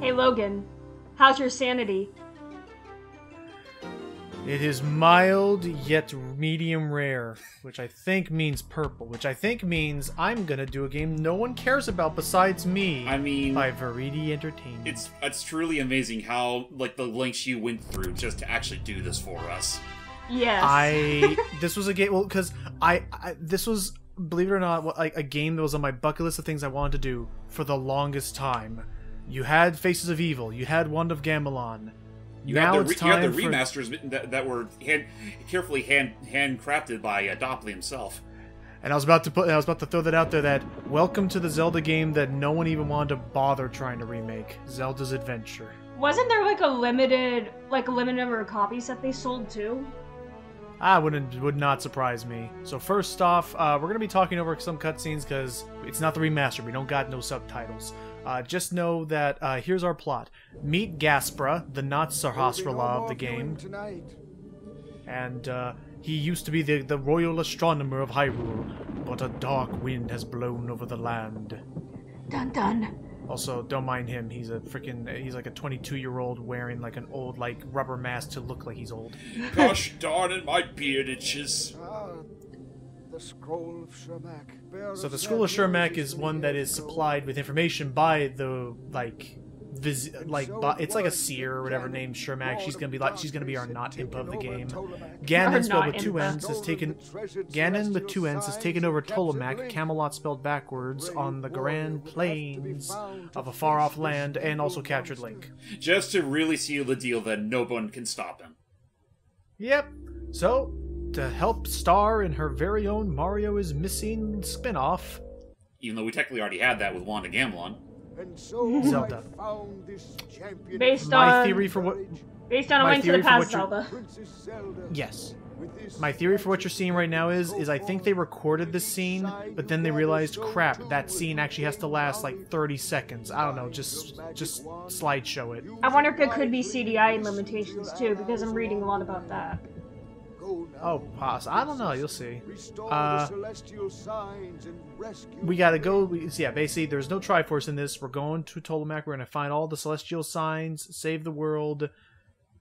Hey Logan, how's your sanity? It is mild yet medium rare, which I think means purple, which I think means I'm gonna do a game no one cares about besides me. I mean, by Veridi Entertainment. It's truly amazing how like the lengths you went through just to actually do this for us. Yes. This was a game, well, because this was, believe it or not, like a game that was on my bucket list of things I wanted to do for the longest time. You had Faces of Evil, you had Wand of Gamelon. You had the remasters that were carefully handcrafted by Dopley himself. And I was about to throw that out there, that welcome to the Zelda game that no one even wanted to bother trying to remake, Zelda's Adventure. Wasn't there like a limited number of copies that they sold too? Would not surprise me. So first off, we're gonna be talking over some cutscenes because it's not the remaster. We don't got no subtitles. Just know that here's our plot. Meet Gaspra, the not Sahasrahla of the game. And he used to be the royal astronomer of Hyrule, but a dark wind has blown over the land. Dun dun. Also, don't mind him. He's like a 22-year-old wearing like an old like rubber mask to look like he's old. Gosh darn it, my beard itches. The Scroll of Shermak. So the Scroll of Shermak is one that is supplied with information by the it's like a seer or whatever named Shermak. She's gonna be our not imp of the game. Ganon spelled with two N's has taken over Tolomak, Camelot spelled backwards, on the grand plains of a far off land, and also captured Link. Just to really seal the deal that no one can stop him. Yep. So to help star in her very own Mario is Missing spin-off. Even though we technically already had that with Wand of Gamelon. And so Zelda. Based on a Link to the Past Zelda. Yes. My theory for what you're seeing right now is I think they recorded this scene, but then they realized, crap, that scene actually has to last like 30 seconds. I don't know, just slideshow it. I wonder if it could be CDI limitations too, because I'm reading a lot about that. Oh, I don't know. You'll see. We gotta go. Yeah, basically, there's no Triforce in this. We're going to Tolomak. We're gonna find all the celestial signs, save the world.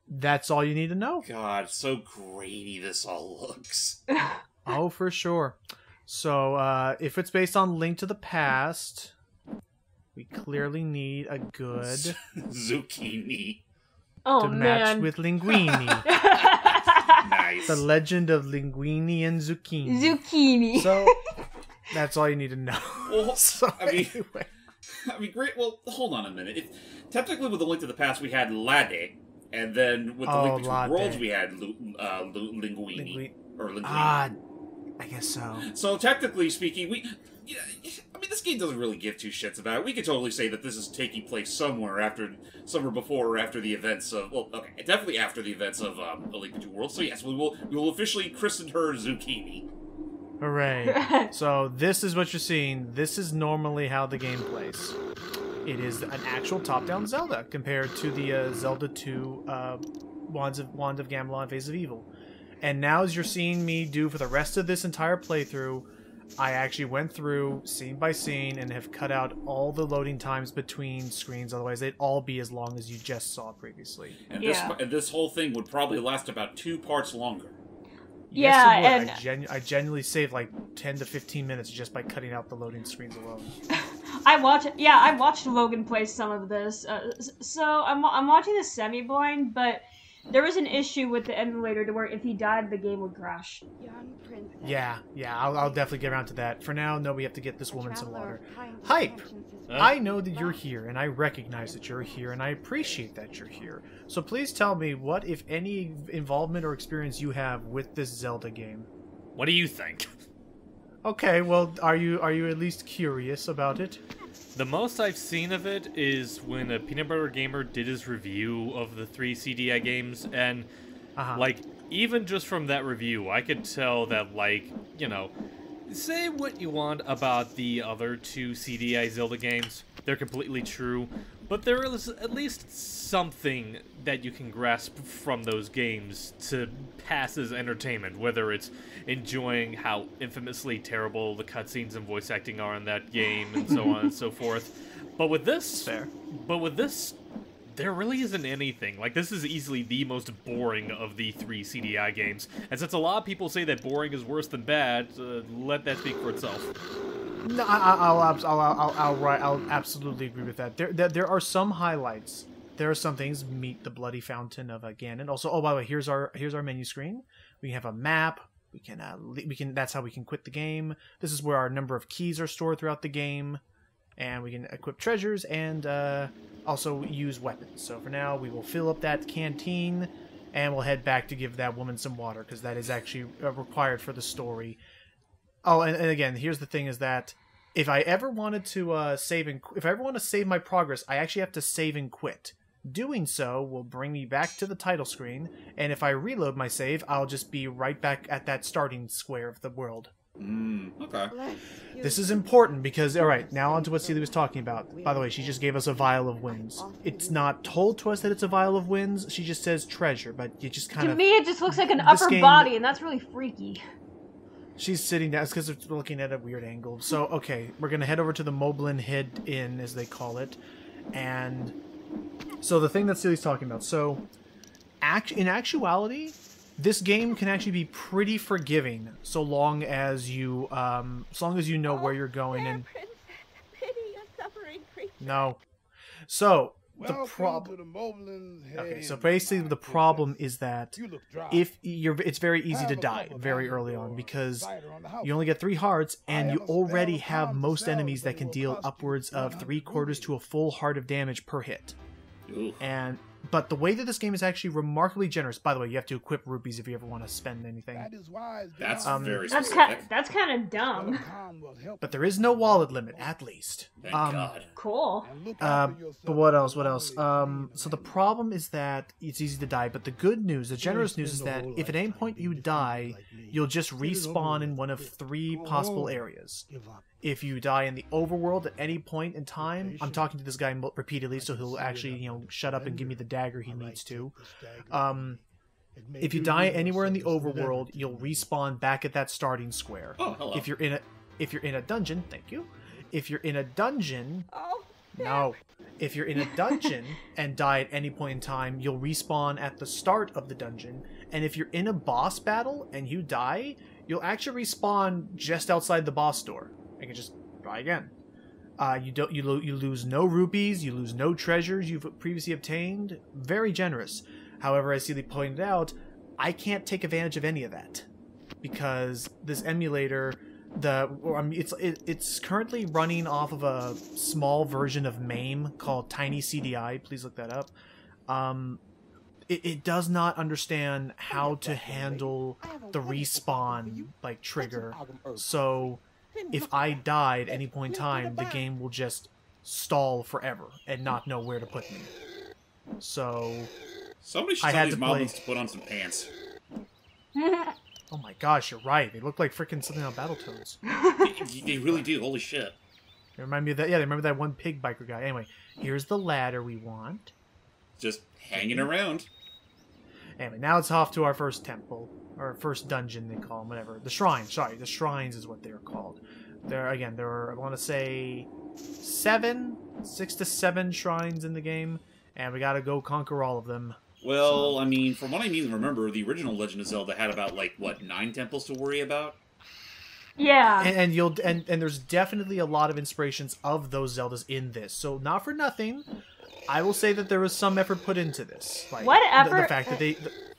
That's all you need to know. God, so grainy this all looks. Oh, for sure. So, if it's based on Link to the Past, we clearly need a good zucchini to match with Linguini. Nice. The Legend of Linguini and Zucchini. Zucchini. So, that's all you need to know. Well, so, anyway. I mean, great. Well, hold on a minute. Technically, with the Link to the Past, we had Lade, and then with the Link Between Worlds, we had Linguini. Or Linguini. I guess so. So, technically speaking, this game doesn't really give two shits about it. We could totally say that this is taking place somewhere before or after the events of, well, okay, definitely after the events of A Link Between Worlds. So yes, we will officially christen her Zucchini. Hooray. So this is what you're seeing. This is normally how the game plays. It is an actual top-down Zelda compared to the Zelda 2 Wand of Gamelon Face of Evil. And now as you're seeing me do for the rest of this entire playthrough, I actually went through scene by scene and have cut out all the loading times between screens, otherwise they'd all be as long as you just saw previously. And this whole thing would probably last about 2 parts longer. Yeah, yes, and I genuinely saved like 10 to 15 minutes just by cutting out the loading screens alone. I watched Logan play some of this. So I'm watching this semi-blind, but there was an issue with the emulator to where if he died, the game would crash. Yeah, I'll definitely get around to that. For now, no, we have to get this woman some water. Hype! I know that you're here, and I recognize that you're here, and I appreciate that you're here. So please tell me what, if any, involvement or experience you have with this Zelda game. What do you think? Okay, well, are you at least curious about it? The most I've seen of it is when a Peanut Butter Gamer did his review of the 3 CDI games, and, like, even just from that review, I could tell that, like, you know, say what you want about the other 2 CDI Zelda games, they're completely true, but there is at least something that you can grasp from those games to pass as entertainment, whether it's enjoying how infamously terrible the cutscenes and voice acting are in that game, and so on and so forth. But with this, There really isn't anything. Like, this is easily the most boring of the 3 CDI games. And since a lot of people say that boring is worse than bad, let that speak for itself. No, I'll absolutely agree with that. There are some highlights. There are some things. Meet the bloody fountain of Ganon. Also, oh, by the way, here's our menu screen. We have a map. We can that's how we can quit the game. This is where our number of keys are stored throughout the game, and we can equip treasures and also use weapons. So for now, we will fill up that canteen, and we'll head back to give that woman some water because that is actually required for the story. Oh, and again, here's the thing: is that if I ever wanted to if I ever want to save my progress, I actually have to save and quit. Doing so will bring me back to the title screen, and if I reload my save, I'll just be right back at that starting square of the world. Okay. This is important because, alright, now on to what Celia was talking about. By the way, she just gave us a vial of winds. It's not told to us that it's a vial of winds, she just says treasure, but you just kind of... To me, it just looks like an upper body, and that's really freaky. She's sitting down. It's because we're looking at a weird angle. So, okay, we're going to head over to the Moblin Head Inn, as they call it, and... So the thing that Celia's talking about, so in actuality, this game can actually be pretty forgiving so long as you know where you're going and no. So the problem. Okay, so basically the problem is that it's very easy to die very early on because you only get 3 hearts and you already have most enemies that can deal upwards of 3/4 to a full heart of damage per hit. Ooh. But the way that this game is actually remarkably generous. By the way, you have to equip rupees if you ever want to spend anything. That's very specific. That's kind of dumb. But there is no wallet limit, at least. Thank God. Cool. But what else? So the problem is that it's easy to die. But the good news, the generous news, is that if at any point you die, you'll just respawn in one of 3 possible areas. If you die in the overworld at any point in time, I'm talking to this guy repeatedly, so he'll actually, shut up and give me the dagger he needs to. If you die anywhere in the overworld, you'll respawn back at that starting square. Oh, hello. If you're in a dungeon, thank you. If you're in a dungeon, no. If you're in a dungeon and die at any point in time, you'll respawn at the start of the dungeon. And if you're in a boss battle and you die, you'll actually respawn just outside the boss door. I can just try again. You lose no rupees, you lose no treasures you've previously obtained. Very generous. However, as Celia pointed out, I can't take advantage of any of that because this emulator, it's currently running off of a small version of MAME called Tiny CDI. Please look that up. It does not understand how to handle the respawn trigger. So if I die at any point in time, the game will just stall forever and not know where to put me. So somebody should tell these moblins to put on some pants. Oh my gosh, you're right. They look like freaking something on Battletoads. They really do. Holy shit. They remind me of that. Yeah, they remember that one pig biker guy. Anyway, here's the ladder we want. Just hanging around. Anyway, now it's off to our first temple. Or first dungeon, they call them, whatever. The shrines, sorry. The shrines is what they're called. There are, I want to say, 6 to 7 shrines in the game. And we gotta go conquer all of them. Well, so. I mean, from what I remember, the original Legend of Zelda had about, 9 temples to worry about? Yeah. And there's definitely a lot of inspirations of those Zeldas in this. So, not for nothing, I will say that there was some effort put into this. What effort?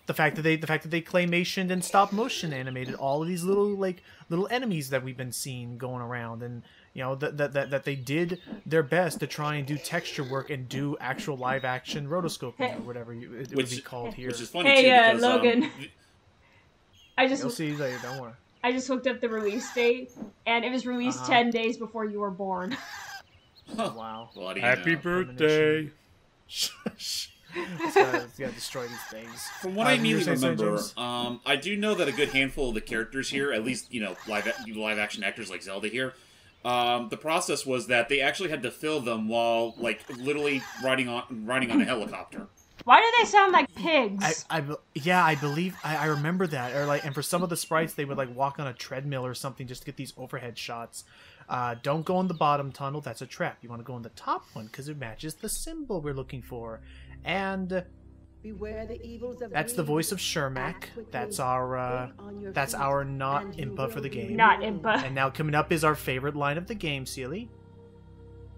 The fact that they claymationed and stop motion animated all of these little enemies that we've been seeing going around, and that they did their best to try and do texture work and do actual live action rotoscoping or whatever it would be called here. Which is funny too because, Logan. You'll see later. Don't worry. I just looked up the release date, and it was released 10 days before you were born. Wow! Happy birthday! Let's gotta destroy these things. From what I remember, I do know that a good handful of the characters here, at least live action actors like Zelda here, the process was that they actually had to fill them while literally riding on a helicopter. Why do they sound like pigs? Yeah, I believe I remember that. Or like, and for some of the sprites, they would like walk on a treadmill or something just to get these overhead shots. Don't go in the bottom tunnel. That's a trap. You want to go in the top one because it matches the symbol we're looking for. And beware the evils of that's the voice of Shermack. That's our not impa for the game. Not impa. And now coming up is our favorite line of the game, Sealy.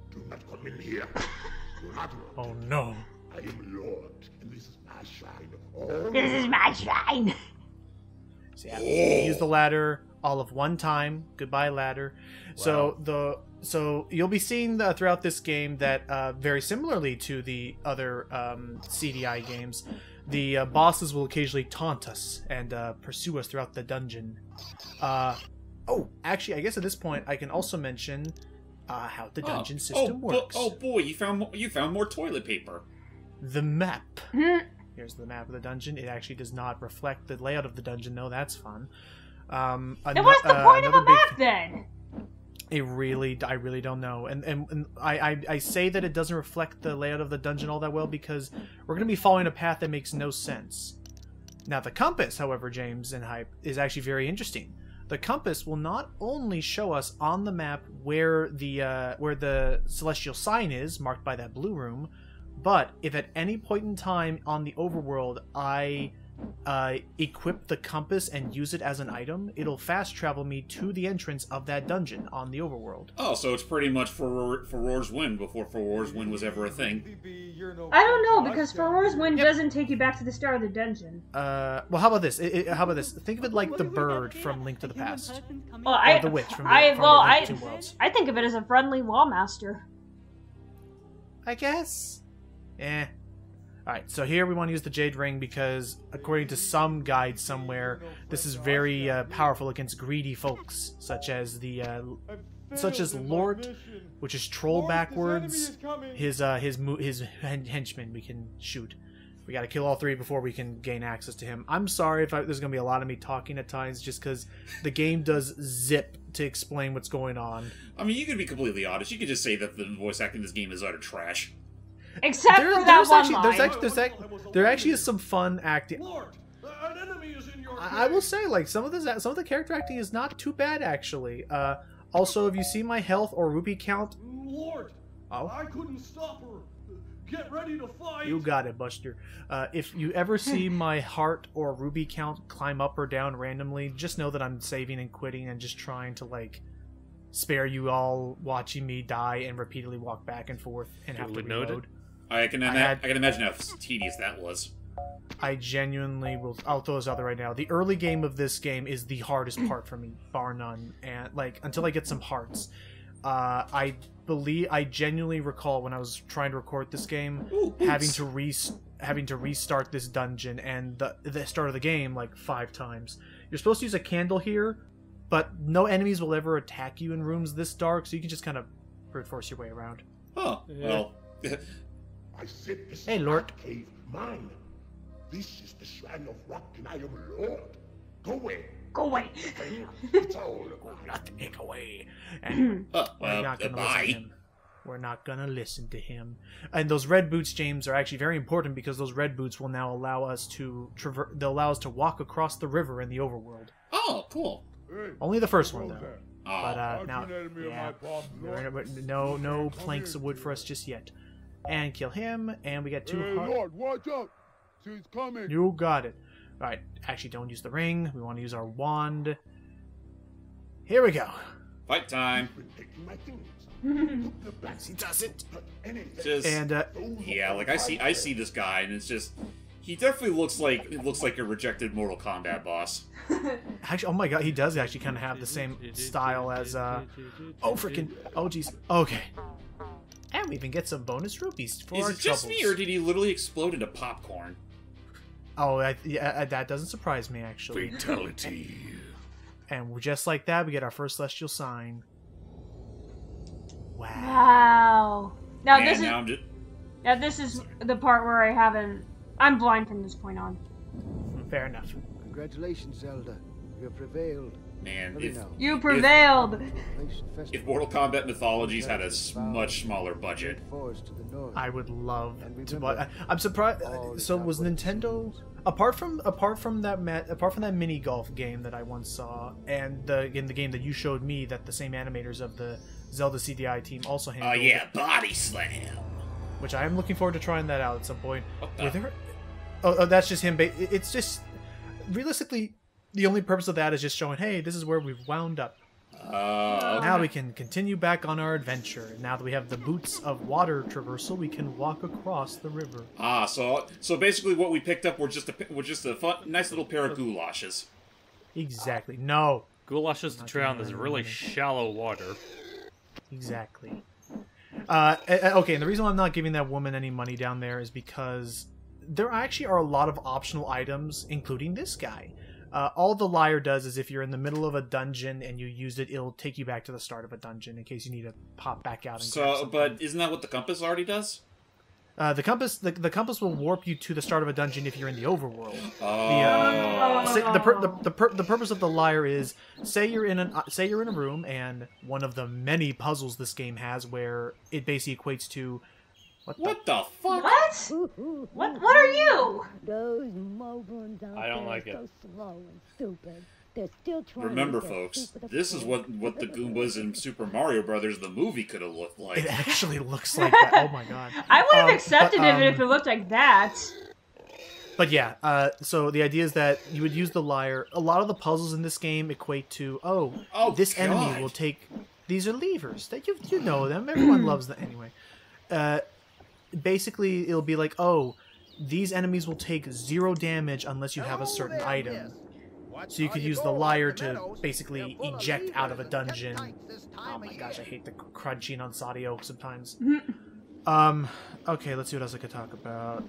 Do not come in here. Do not. Oh no. I am Lord, and this is my shrine. This is my shrine. So yeah, use the ladder all of one time. Goodbye, ladder. Wow. So you'll be seeing throughout this game that very similarly to the other CDI games, the bosses will occasionally taunt us and pursue us throughout the dungeon. Oh, actually, I guess at this point I can also mention how the dungeon system works. Oh boy, you found more toilet paper. The map. Here's the map of the dungeon. It actually does not reflect the layout of the dungeon, though. That's fun. Then what's the point of a map, then? I really don't know. And I say that it doesn't reflect the layout of the dungeon all that well because we're going to be following a path that makes no sense. Now, the compass, however, James and Hype, is actually very interesting. The compass will not only show us on the map where the celestial sign is, marked by that blue room, but if at any point in time on the overworld I equip the compass and use it as an item, it'll fast travel me to the entrance of that dungeon on the overworld. Oh, so it's pretty much Furor's Wind before Furor's Wind was ever a thing. I don't know, because Furor's Wind doesn't take you back to the start of the dungeon. Well, how about this? How about this? Think of it like the bird from Link to the Past. Well, or the witch from Link to Two Worlds. I think of it as a friendly lawmaster. I guess. Alright, so here we want to use the Jade Ring because, according to some guide somewhere, this is very powerful against greedy folks, such as Lort, which is troll backwards. His henchmen we can shoot. We gotta kill all three before we can gain access to him. I'm sorry if there's gonna be a lot of me talking at times, just because the game does zip to explain what's going on. I mean, you could be completely honest. You could just say that the voice acting in this game is utter trash. Except for that one line. There actually is some fun acting. I will say, like, some of the character acting is not too bad, actually. Also, if you see my health or rupee count... Lord, I couldn't stop her. Get ready to fight. You got it, Buster. If you ever see my heart or rupee count climb up or down randomly, just know that I'm saving and quitting and just trying to, like, spare you all watching me die and repeatedly walk back and forth and have to reload. I can imagine how tedious that was. I genuinely will. I'll throw this out there right now. The early game of this game is the hardest part for me, bar none. And like until I get some hearts, I genuinely recall when I was trying to record this game, having to restart this dungeon and the start of the game like 5 times. You're supposed to use a candle here, but no enemies will ever attack you in rooms this dark, so you can just kind of brute force your way around. Oh, well. I said this hey, Lord. Cave mine. This is the shrine of rock, and I am Lord. Go away. Go away. It's all not take away. And we're not gonna listen to bye. him. We're not gonna listen to him. And those red boots, James, are actually very important because those red boots will now allow us to they'll allow us to walk across the river in the overworld. Oh, cool. Only the first one, though. Oh. But now, yeah, no planks of wood for us just yet. And kill him, and we got 2 hearts. Lord, watch out! She's coming. You got it. All right, actually, don't use the ring. We want to use our wand. Here we go. Fight time. He does it. Just, and yeah, like I see this guy, and it's just he definitely looks like a rejected Mortal Kombat boss. Actually, oh my god, he does actually kind of have the same style as oh jeez. Okay. And we even get some bonus rupees for our troubles. Is it just me, or did he literally explode into popcorn? Oh, that doesn't surprise me, actually. Fatality. And just like that, we get our first celestial sign. Wow. Now And this is the part where I'm blind from this point on. Fair enough. Congratulations, Zelda. You have prevailed. Man, Let me know. You prevailed. if Mortal Kombat Mythologies had a much smaller budget. Forest to the north. I would love And to. remember, I'm surprised. all the So was top Nintendo apart from that mini golf game that I once saw, and in the game that you showed me that the same animators of the Zelda CDI team also handled. Oh yeah, Body Slam. Which I am looking forward to trying that out at some point. What the- Were there? Oh, that's just him. It's just realistically the only purpose of that is just showing, hey, this is where we've wound up. Now we can continue back on our adventure. Now that we have the boots of water traversal, we can walk across the river. So basically, what we picked up were just a fun, nice little pair of goulashes. Exactly. No. Goulashes to drown this really shallow water. Exactly. Okay, and the reason why I'm not giving that woman any money down there is because there actually are a lot of optional items, including this guy. All the lyre does is if you're in the middle of a dungeon and you use it, it'll take you back to the start of a dungeon in case you need to pop back out. And grab something. But isn't that what the compass already does? The compass will warp you to the start of a dungeon if you're in the overworld. The purpose of the lyre is say you're in a room and one of the many puzzles this game has where it basically equates to What the fuck? What? What are you? Those moguls out I don't there like are it. so slow and stupid. They're still trying Remember, to get folks, stupid this is what the Goombas in Super Mario Brothers the movie could have looked like. it actually looks like that. Oh my god! I would have accepted it if it looked like that. But yeah, so the idea is that you would use the lyre. A lot of the puzzles in this game equate to, this God. enemy will take. These are levers that you know them. Everyone loves them anyway. Basically, it'll be like, these enemies will take 0 damage unless you have a certain item. So you could use the lyre to basically eject out of a dungeon. Oh my gosh, I hate the crunching on Sadio sometimes. Okay, let's see what else I could talk about.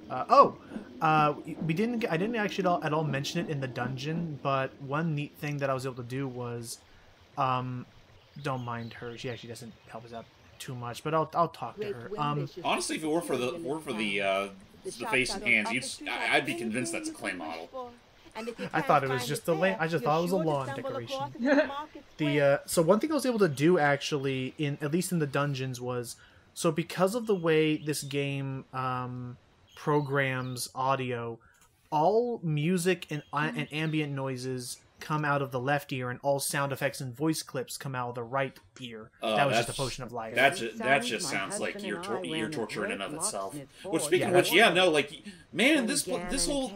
I didn't actually at all mention it in the dungeon, but one neat thing that I was able to do was, don't mind her. She actually doesn't help us out too much, but I'll talk to her. Honestly, if it were for the face and hands, I'd be convinced that's a clay model. I thought it was just I just thought it was a lawn decoration. So one thing I was able to do actually, at least in the dungeons, was because of the way this game programs audio, all music and ambient noises come out of the left ear, and all sound effects and voice clips come out of the right ear. That was just a potion of life. That just sounds like ear torture in and of itself. Which, speaking of which, man, this whole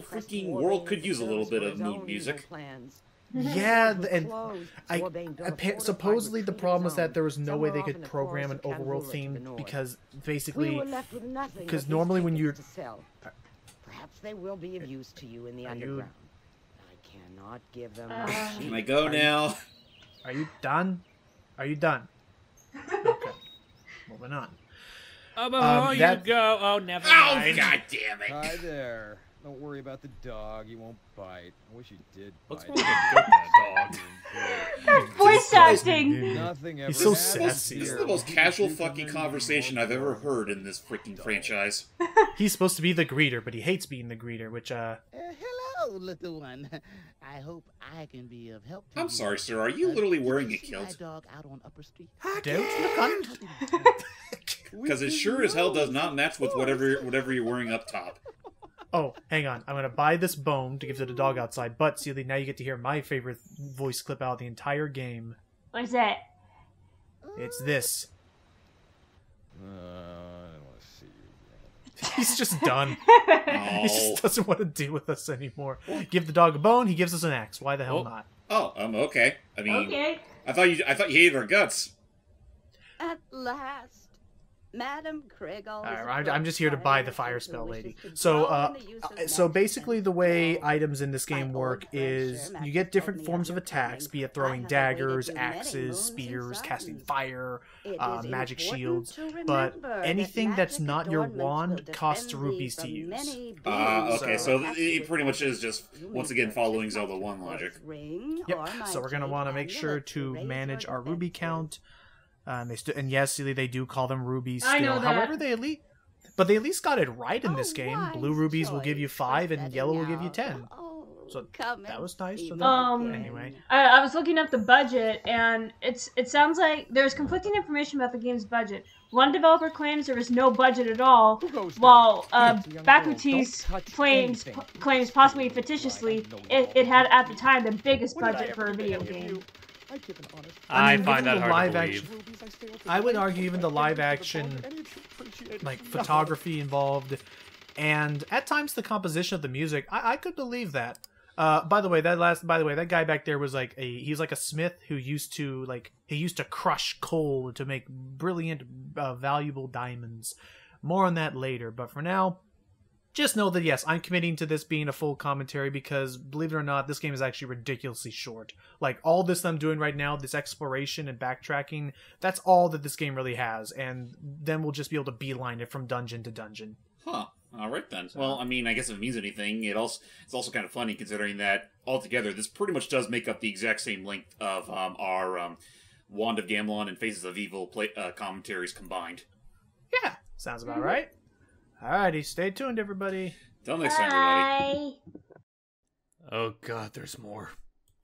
freaking world could use a little bit of mood music. Yeah, and supposedly the problem was that there was no way they could program an overworld theme because basically, because normally when you're, perhaps they will be of use to you in the underground. I cannot give them. Can I go now? Are you done? Are you done? Okay, moving on. You go. Oh, never mind. Oh, god damn it! Hi there. Don't worry about the dog. He won't bite. I wish he did bite. What's wrong with the goat dog? Voice acting. Nothing ever He's so happens sassy. This is here. the most casual fucking conversation I've ever heard in this freaking franchise. He's supposed to be the greeter, but he hates being the greeter, which hello, little one. I hope I can be of help to you. I'm sorry, sir. Are you literally wearing a Did you see kilt? my dog out on Upper Street? don't you cunt? Because it sure as hell does not match with whatever you're wearing up top. Oh, hang on. I'm going to buy this bone to give to the dog outside. But, Seely, now you get to hear my favorite voice clip out of the entire game. What's that? It's this. I don't want to see you. He's just done. Oh. He just doesn't want to deal with us anymore. Give the dog a bone, he gives us an axe. Why the hell not? Oh, okay. I mean, Okay. I thought you hated our guts. At last, Madam Kriegel. I'm just here to buy the fire spell, lady. So basically the way items in this game work is you get different forms of attacks, be it throwing daggers, axes, spears, casting fire, magic shields, but anything that's not your wand costs rupees to use. Okay, so it pretty much is just, once again, following Zelda 1 logic. Yep, so we're going to want to make sure to manage our rupee count. And yes, they do call them rubies still. I know that. However, they at least got it right in this game. Blue rubies will give you 5 and yellow will give you 10. So Come that and was nice see of me them. again. Anyway. I was looking up the budget, and it sounds like there's conflicting information about the game's budget. One developer claims there was no budget at all, while Bakutis claims possibly fictitiously it had at the time the biggest budget for a video game. I mean, find given that the hard to live believe. I would argue even the live action, like photography involved, and at times the composition of the music, I could believe that. By the way, that guy back there was like he's like a smith who used to crush coal to make brilliant, valuable diamonds. More on that later, but for now, just know that yes, I'm committing to this being a full commentary because, believe it or not, this game is actually ridiculously short. Like, all this I'm doing right now, this exploration and backtracking, that's all that this game really has, and then we'll just be able to beeline it from dungeon to dungeon. Huh. All right, then. Well, I mean, I guess if it means anything, it's also kind of funny considering that, altogether, this pretty much does make up the exact same length of our Wand of Gamelon and Faces of Evil commentaries combined. Yeah, sounds about right. Alrighty, stay tuned, everybody. Till next time, everybody. Oh god, there's more.